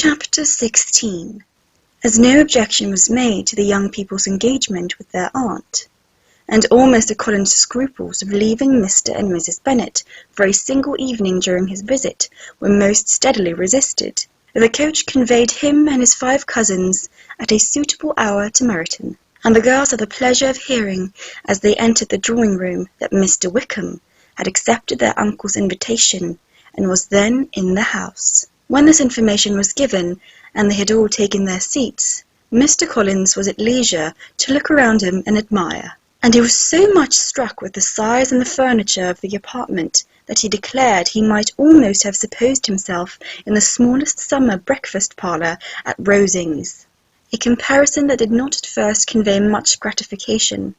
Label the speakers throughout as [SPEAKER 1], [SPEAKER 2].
[SPEAKER 1] Chapter 16. As no objection was made to the young people's engagement with their aunt, and all Mr. Collins's scruples of leaving Mr. and Mrs. Bennet for a single evening during his visit were most steadily resisted, the coach conveyed him and his 5 cousins at a suitable hour to Meryton, and the girls had the pleasure of hearing, as they entered the drawing-room, that Mr. Wickham had accepted their uncle's invitation, and was then in the house. When this information was given, and they had all taken their seats, Mr. Collins was at leisure to look around him and admire, and he was so much struck with the size and the furniture of the apartment that he declared he might almost have supposed himself in the smallest summer breakfast parlour at Roux, a comparison that did not at first convey much gratification.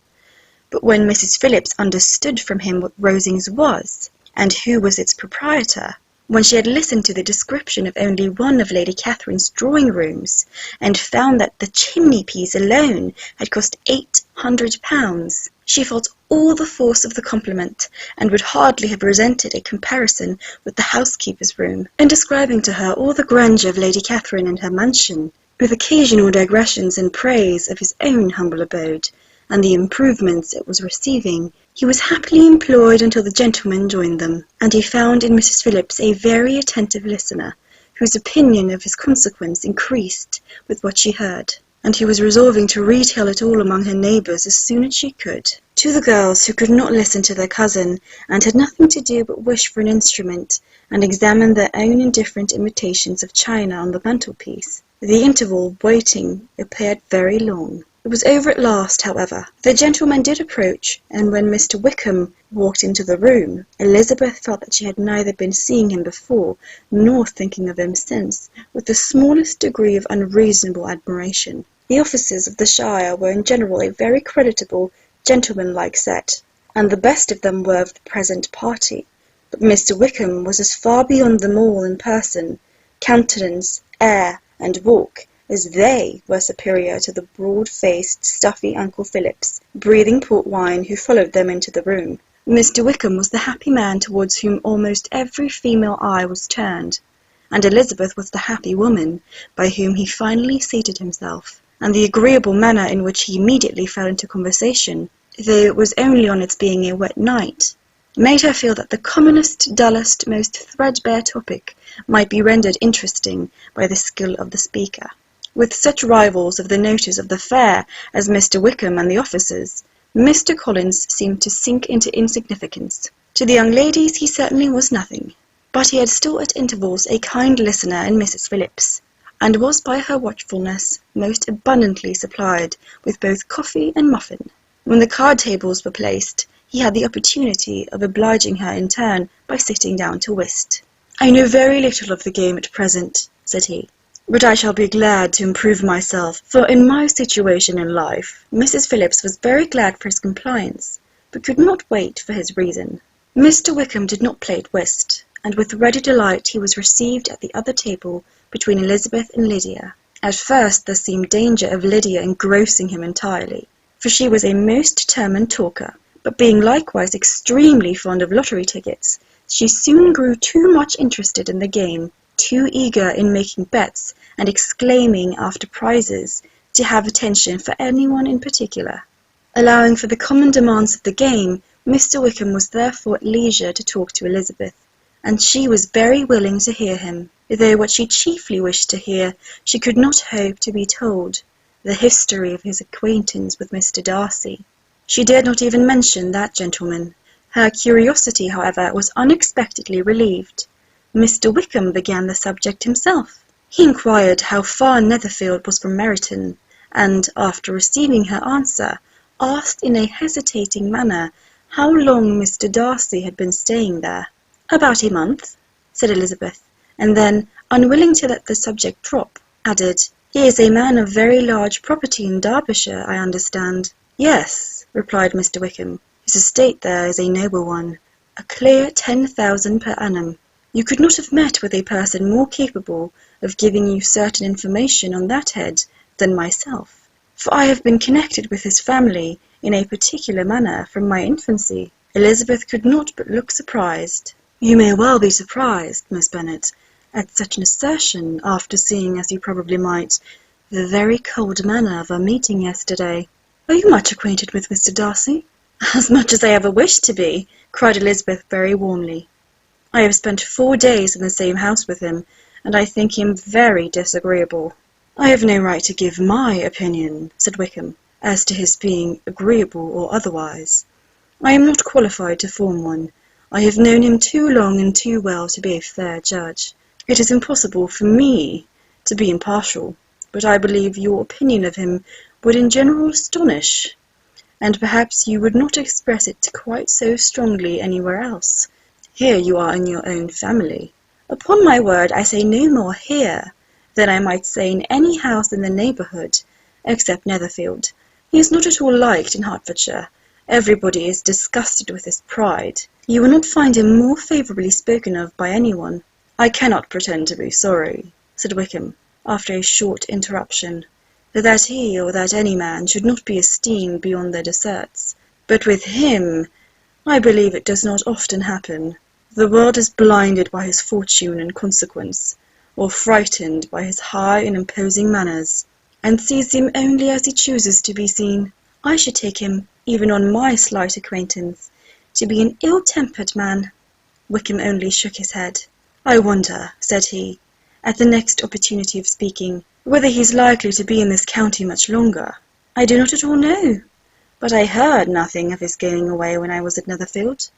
[SPEAKER 1] But when Mrs. Phillips understood from him what Roux was, and who was its proprietor, when she had listened to the description of only one of Lady Catherine's drawing-rooms, and found that the chimney-piece alone had cost £800, she felt all the force of the compliment, and would hardly have resented a comparison with the housekeeper's room, in describing to her all the grandeur of Lady Catherine and her mansion, with occasional digressions in praise of his own humble abode, and the improvements it was receiving. He was happily employed until the gentlemen joined them, and he found in Mrs. Phillips a very attentive listener, whose opinion of his consequence increased with what she heard, and he was resolving to retail it all among her neighbours as soon as she could. To the girls, who could not listen to their cousin, and had nothing to do but wish for an instrument, and examine their own indifferent imitations of china on the mantelpiece, the interval of waiting appeared very long. It was over at last, however. The gentlemen did approach, and when Mr. Wickham walked into the room, Elizabeth felt that she had neither been seeing him before, nor thinking of him since, with the smallest degree of unreasonable admiration. The officers of the shire were in general a very creditable, gentlemanlike set, and the best of them were of the present party. But Mr. Wickham was as far beyond them all in person, countenance, air, and walk, as they were superior to the broad-faced, stuffy Uncle Phillips, breathing port wine, who followed them into the room. Mr. Wickham was the happy man towards whom almost every female eye was turned, and Elizabeth was the happy woman by whom he finally seated himself, and the agreeable manner in which he immediately fell into conversation, though it was only on its being a wet night, made her feel that the commonest, dullest, most threadbare topic might be rendered interesting by the skill of the speaker. With such rivals of the notice of the fair as Mr. Wickham and the officers, Mr. Collins seemed to sink into insignificance. To the young ladies he certainly was nothing, but he had still at intervals a kind listener in Mrs. Phillips, and was by her watchfulness most abundantly supplied with both coffee and muffin. When the card-tables were placed, he had the opportunity of obliging her in turn by sitting down to whist. "I know very little of the game at present," said he, "but I shall be glad to improve myself, for in my situation in life—" Mrs. Phillips was very glad for his compliance, but could not wait for his reason. Mr. Wickham did not play at whist, and with ready delight he was received at the other table between Elizabeth and Lydia. At first there seemed danger of Lydia engrossing him entirely, for she was a most determined talker, but being likewise extremely fond of lottery tickets, she soon grew too much interested in the game, too eager in making bets and exclaiming after prizes, to have attention for anyone in particular. Allowing for the common demands of the game, Mr. Wickham was therefore at leisure to talk to Elizabeth, and she was very willing to hear him, though what she chiefly wished to hear she could not hope to be told, the history of his acquaintance with Mr. Darcy. She dared not even mention that gentleman. Her curiosity, however, was unexpectedly relieved. Mr. Wickham began the subject himself. He inquired how far Netherfield was from Meryton, and, after receiving her answer, asked in a hesitating manner how long Mr. Darcy had been staying there. "About a month," said Elizabeth, and then, unwilling to let the subject drop, added, "He is a man of very large property in Derbyshire, I understand." "Yes," replied Mr. Wickham, "his estate there is a noble one, a clear 10,000 per annum. You could not have met with a person more capable of giving you certain information on that head than myself, for I have been connected with his family in a particular manner from my infancy." Elizabeth could not but look surprised. "You may well be surprised, Miss Bennet, at such an assertion after seeing, as you probably might, the very cold manner of our meeting yesterday. Are you much acquainted with Mr. Darcy? As much as I ever wished to be, cried Elizabeth very warmly. I have spent 4 days in the same house with him, and I think him very disagreeable. I have no right to give my opinion, said Wickham, as to his being agreeable or otherwise. I am not qualified to form one. I have known him too long and too well to be a fair judge. It is impossible for me to be impartial, but I believe your opinion of him would in general astonish, and perhaps you would not express it quite so strongly anywhere else. Here you are in your own family. Upon my word, I say no more here than I might say in any house in the neighbourhood, except Netherfield. He is not at all liked in Hertfordshire. Everybody is disgusted with his pride. You will not find him more favourably spoken of by anyone. I cannot pretend to be sorry, said Wickham, after a short interruption, that he or that any man should not be esteemed beyond their deserts. But with him, I believe it does not often happen. The world is blinded by his fortune and consequence, or frightened by his high and imposing manners, and sees him only as he chooses to be seen. I should take him, even on my slight acquaintance, to be an ill-tempered man. Wickham only shook his head. I wonder, said he, at the next opportunity of speaking, whether he is likely to be in this county much longer. I do not at all know, but I heard nothing of his going away when I was at Netherfield.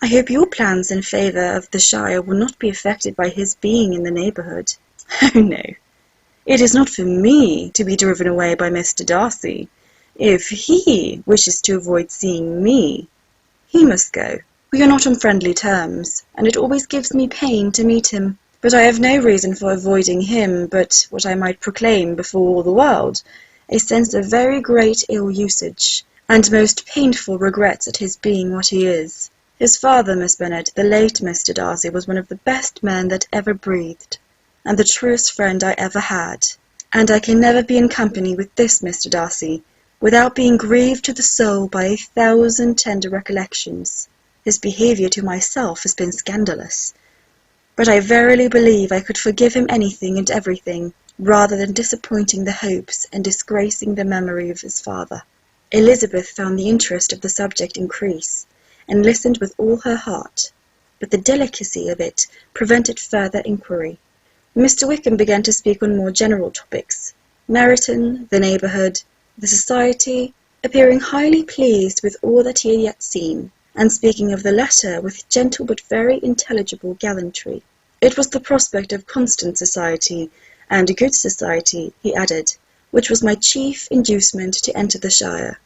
[SPEAKER 1] I hope your plans in favour of the shire will not be affected by his being in the neighbourhood. Oh, no. It is not for me to be driven away by Mr. Darcy. If he wishes to avoid seeing me, he must go. We are not on friendly terms, and it always gives me pain to meet him. But I have no reason for avoiding him but what I might proclaim before all the world, a sense of very great ill-usage, and most painful regrets at his being what he is. His father, Miss Bennet, the late Mr. Darcy, was one of the best men that ever breathed, and the truest friend I ever had, and I can never be in company with this Mr. Darcy, without being grieved to the soul by 1,000 tender recollections. His behaviour to myself has been scandalous, but I verily believe I could forgive him anything and everything, rather than disappointing the hopes and disgracing the memory of his father. Elizabeth found the interest of the subject increase, and listened with all her heart, but the delicacy of it prevented further inquiry. Mr. Wickham began to speak on more general topics, Meryton, the neighbourhood, the society, appearing highly pleased with all that he had yet seen, and speaking of the letter with gentle but very intelligible gallantry. It was the prospect of constant society, and good society, he added, which was my chief inducement to enter the shire.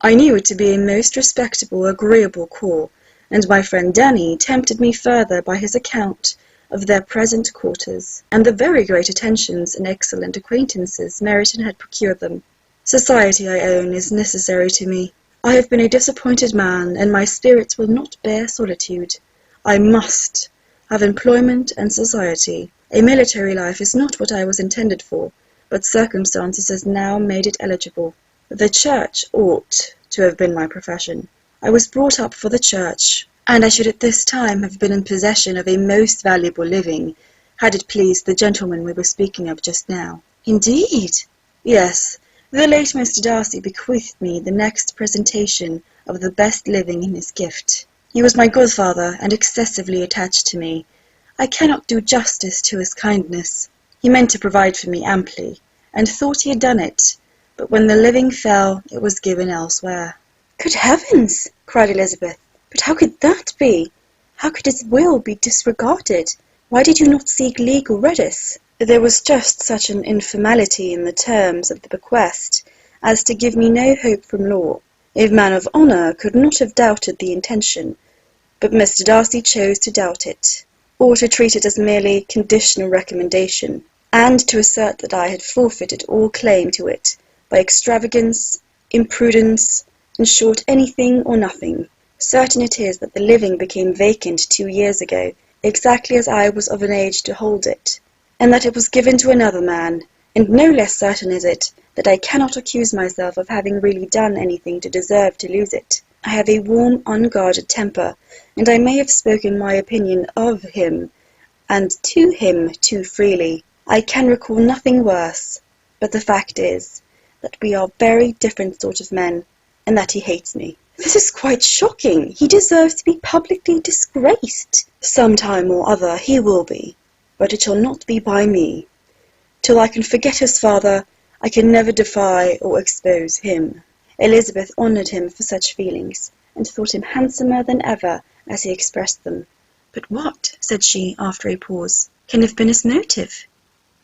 [SPEAKER 1] I knew it to be a most respectable, agreeable corps, and my friend Danny tempted me further by his account of their present quarters, and the very great attentions and excellent acquaintances Meryton had procured them. Society, I own, is necessary to me. I have been a disappointed man, and my spirits will not bear solitude. I must have employment and society. A military life is not what I was intended for, but circumstances has now made it eligible. The church ought to have been my profession. I was brought up for the church, and I should at this time have been in possession of a most valuable living, had it pleased the gentleman we were speaking of just now. Indeed? Yes, the late Mr. Darcy bequeathed me the next presentation of the best living in his gift. He was my godfather, and excessively attached to me. I cannot do justice to his kindness. He meant to provide for me amply, and thought he had done it, but when the living fell, it was given elsewhere. Good heavens! Cried Elizabeth. But how could that be? How could his will be disregarded? Why did you not seek legal redress? There was just such an informality in the terms of the bequest as to give me no hope from law. A man of honour could not have doubted the intention, but Mr. Darcy chose to doubt it, or to treat it as merely conditional recommendation, and to assert that I had forfeited all claim to it by extravagance, imprudence, in short, anything or nothing. Certain it is that the living became vacant 2 years ago, exactly as I was of an age to hold it, and that it was given to another man, and no less certain is it that I cannot accuse myself of having really done anything to deserve to lose it. I have a warm, unguarded temper, and I may have spoken my opinion of him and to him too freely. I can recall nothing worse, but the fact is that we are very different sort of men, and that he hates me. This is quite shocking. He deserves to be publicly disgraced. Some time or other he will be, but it shall not be by me. Till I can forget his father, I can never defy or expose him. Elizabeth honoured him for such feelings, and thought him handsomer than ever as he expressed them. But what, said she, after a pause, can have been his motive?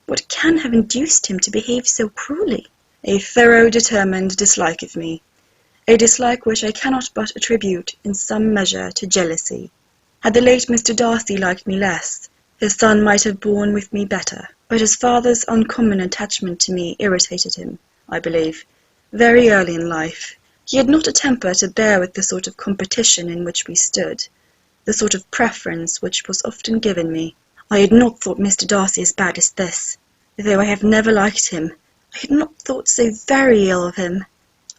[SPEAKER 1] What can have induced him to behave so cruelly? A thorough, determined dislike of me, a dislike which I cannot but attribute in some measure to jealousy. Had the late Mr. Darcy liked me less, his son might have borne with me better, but his father's uncommon attachment to me irritated him, I believe, very early in life. He had not a temper to bear with the sort of competition in which we stood, the sort of preference which was often given me. I had not thought Mr. Darcy as bad as this, though I have never liked him. I had not thought so very ill of him.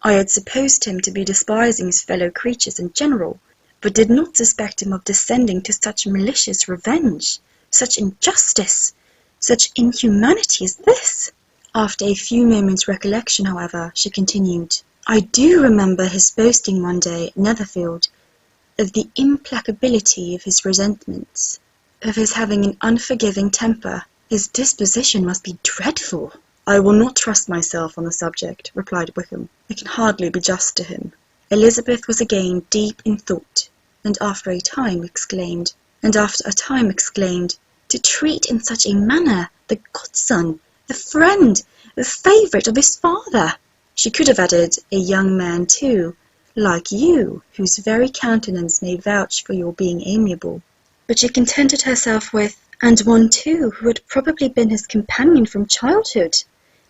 [SPEAKER 1] I had supposed him to be despising his fellow creatures in general, but did not suspect him of descending to such malicious revenge, such injustice, such inhumanity as this. After a few moments' recollection, however, she continued, I do remember his boasting one day at Netherfield of the implacability of his resentments, of his having an unforgiving temper. His disposition must be dreadful. I will not trust myself on the subject, replied Wickham. I can hardly be just to him. Elizabeth was again deep in thought, and after a time exclaimed, to treat in such a manner the godson, the friend, the favourite of his father! She could have added, a young man too, like you, whose very countenance may vouch for your being amiable. But she contented herself with, and one too, who had probably been his companion from childhood,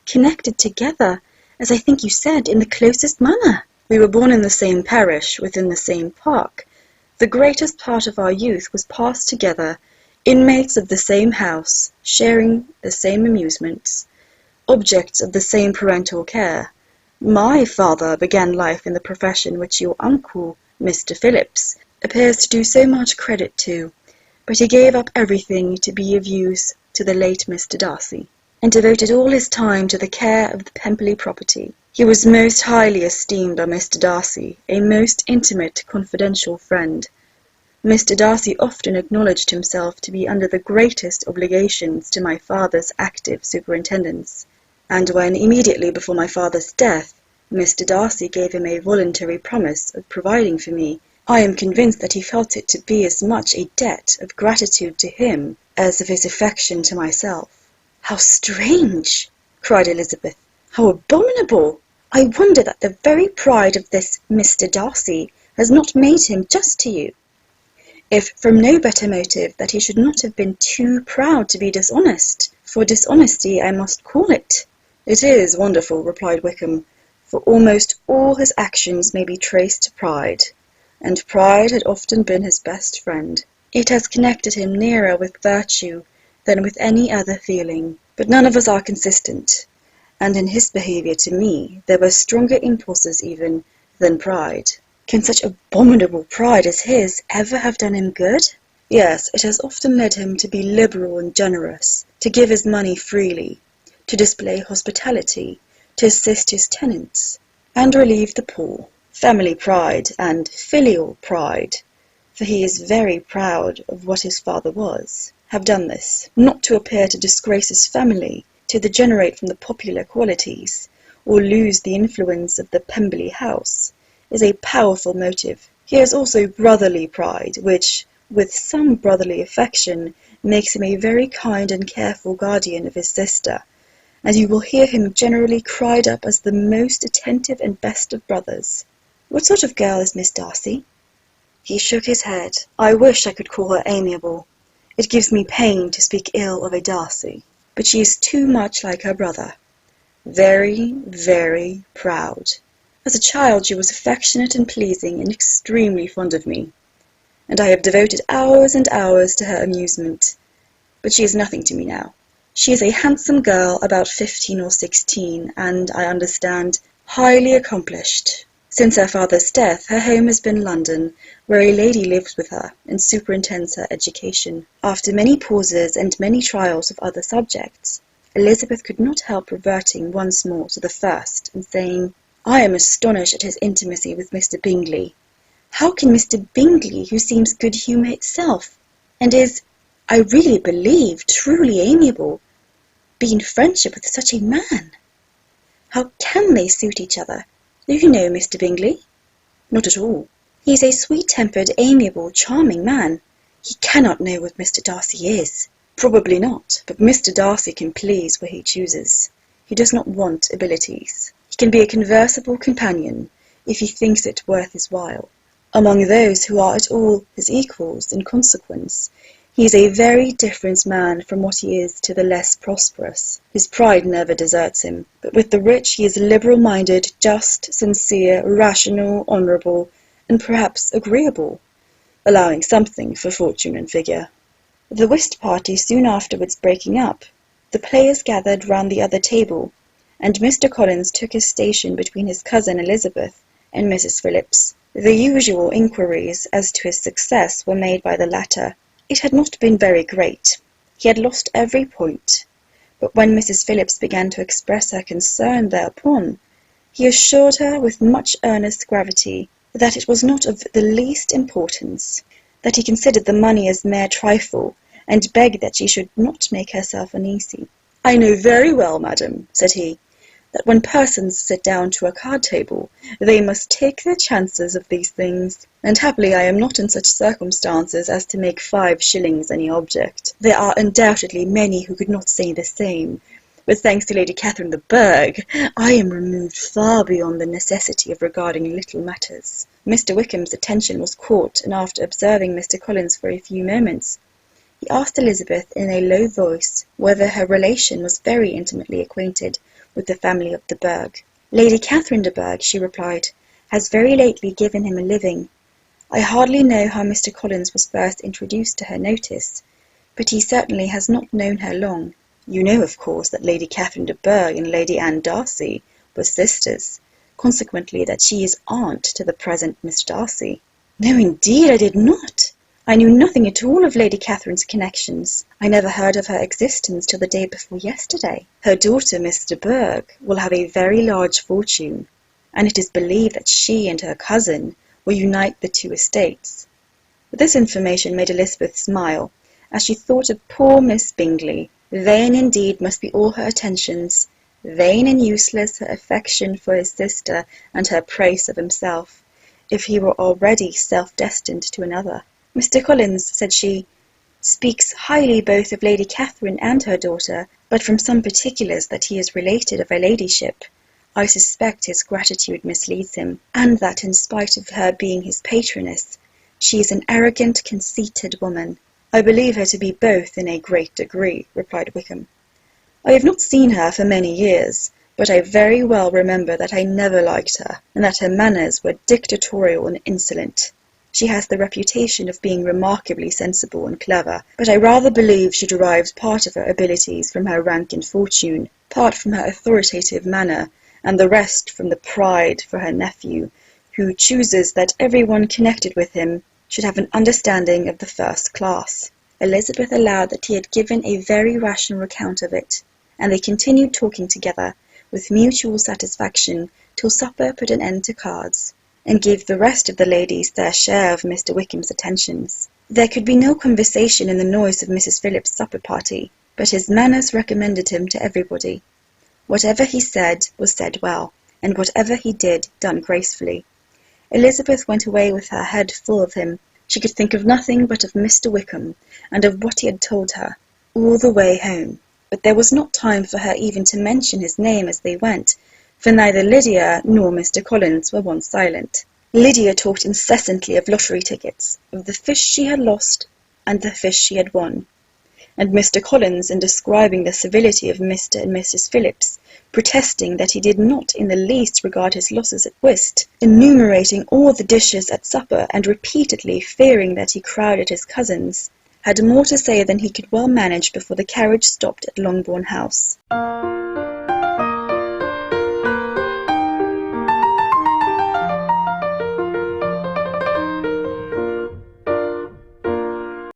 [SPEAKER 1] connected together, as I think you said, in the closest manner. We were born in the same parish, within the same park. The greatest part of our youth was passed together, inmates of the same house, sharing the same amusements, objects of the same parental care. My father began life in the profession which your uncle, Mr. Phillips, appears to do so much credit to, but he gave up everything to be of use to the late Mr. Darcy, and devoted all his time to the care of the Pemberley property. He was most highly esteemed by Mr. Darcy, a most intimate, confidential friend. Mr. Darcy often acknowledged himself to be under the greatest obligations to my father's active superintendence, and when, immediately before my father's death, Mr. Darcy gave him a voluntary promise of providing for me, I am convinced that he felt it to be as much a debt of gratitude to him as of his affection to myself. How strange! Cried Elizabeth. How abominable! I wonder that the very pride of this Mr. Darcy has not made him just to you, if from no better motive that he should not have been too proud to be dishonest, for dishonesty I must call it. It is wonderful, replied Wickham, for almost all his actions may be traced to pride, and pride had often been his best friend. It has connected him nearer with virtue than with any other feeling, but none of us are consistent, and in his behaviour to me there were stronger impulses even than pride. Can such abominable pride as his ever have done him good? Yes, it has often led him to be liberal and generous, to give his money freely, to display hospitality, to assist his tenants, and relieve the poor. Family pride and filial pride, for he is very proud of what his father was, have done this, not to appear to disgrace his family, to degenerate from the popular qualities, or lose the influence of the Pemberley house, is a powerful motive. He has also brotherly pride, which, with some brotherly affection, makes him a very kind and careful guardian of his sister, and you will hear him generally cried up as the most attentive and best of brothers. What sort of girl is Miss Darcy? He shook his head. I wish I could call her amiable. It gives me pain to speak ill of a Darcy, but she is too much like her brother. Very, very proud. As a child she was affectionate and pleasing and extremely fond of me, and I have devoted hours and hours to her amusement, but she is nothing to me now. She is a handsome girl about 15 or 16, and, I understand, highly accomplished, Since her father's death, her home has been London, where a lady lives with her and superintends her education. After many pauses and many trials of other subjects, Elizabeth could not help reverting once more to the first and saying, "I am astonished at his intimacy with Mr. Bingley. How can Mr. Bingley, who seems good humour itself, and is, I really believe, truly amiable, be in friendship with such a man? How can they suit each other? Do you know Mr. Bingley?" "Not at all." "He is a sweet-tempered, amiable, charming man. He cannot know what Mr. Darcy is." "Probably not, but Mr. Darcy can please where he chooses. He does not want abilities. He can be a conversable companion, if he thinks it worth his while. Among those who are at all his equals in consequence, he is a very different man from what he is to the less prosperous. His pride never deserts him, but with the rich he is liberal-minded, just, sincere, rational, honourable, and perhaps agreeable, allowing something for fortune and figure." The whist party soon afterwards breaking up, the players gathered round the other table, and Mr. Collins took his station between his cousin Elizabeth and Mrs. Phillips. The usual inquiries as to his success were made by the latter. It had not been very great. He had lost every point, but when Mrs. Phillips began to express her concern thereupon, he assured her with much earnest gravity that it was not of the least importance, that he considered the money as mere trifle, and begged that she should not make herself uneasy. "I know very well, madam," said he, "that when persons sit down to a card-table, they must take their chances of these things, and happily I am not in such circumstances as to make 5 shillings any object. There are undoubtedly many who could not say the same, but thanks to Lady Catherine de Bourgh, I am removed far beyond the necessity of regarding little matters." Mr. Wickham's attention was caught, and after observing Mr. Collins for a few moments, he asked Elizabeth in a low voice whether her relation was very intimately acquainted with the family of de Bourgh. "Lady Catherine de Bourgh," she replied, "has very lately given him a living. I hardly know how Mr. Collins was first introduced to her notice, but he certainly has not known her long. You know, of course, that Lady Catherine de Bourgh and Lady Anne Darcy were sisters, consequently that she is aunt to the present Miss Darcy." "No, indeed, I did not. I knew nothing at all of Lady Catherine's connections. I never heard of her existence till the day before yesterday. Her daughter, Miss de Bourgh, will have a very large fortune, and it is believed that she and her cousin will unite the 2 estates." But this information made Elizabeth smile, as she thought of poor Miss Bingley. Vain indeed must be all her attentions, vain and useless her affection for his sister and her praise of himself, if he were already self-destined to another. "Mr. Collins," said she, "speaks highly both of Lady Catherine and her daughter, but from some particulars that he is related of her ladyship, I suspect his gratitude misleads him, and that in spite of her being his patroness, she is an arrogant, conceited woman." "I believe her to be both in a great degree," replied Wickham. "I have not seen her for many years, but I very well remember that I never liked her, and that her manners were dictatorial and insolent. She has the reputation of being remarkably sensible and clever, but I rather believe she derives part of her abilities from her rank and fortune, part from her authoritative manner, and the rest from the pride for her nephew, who chooses that every one connected with him should have an understanding of the first class." Elizabeth allowed that he had given a very rational account of it, and they continued talking together with mutual satisfaction till supper put an end to cards, and gave the rest of the ladies their share of Mr. Wickham's attentions. There could be no conversation in the noise of Mrs. Phillips's supper party, but his manners recommended him to everybody. Whatever he said was said well, and whatever he did done gracefully. Elizabeth went away with her head full of him. She could think of nothing but of Mr. Wickham, and of what he had told her, all the way home. But there was not time for her even to mention his name as they went, for neither Lydia nor Mr. Collins were once silent. Lydia talked incessantly of lottery tickets, of the fish she had lost and the fish she had won, and Mr. Collins, in describing the civility of Mr. and Mrs. Phillips, protesting that he did not in the least regard his losses at whist, enumerating all the dishes at supper, and repeatedly fearing that he crowded his cousins, had more to say than he could well manage before the carriage stopped at Longbourn House.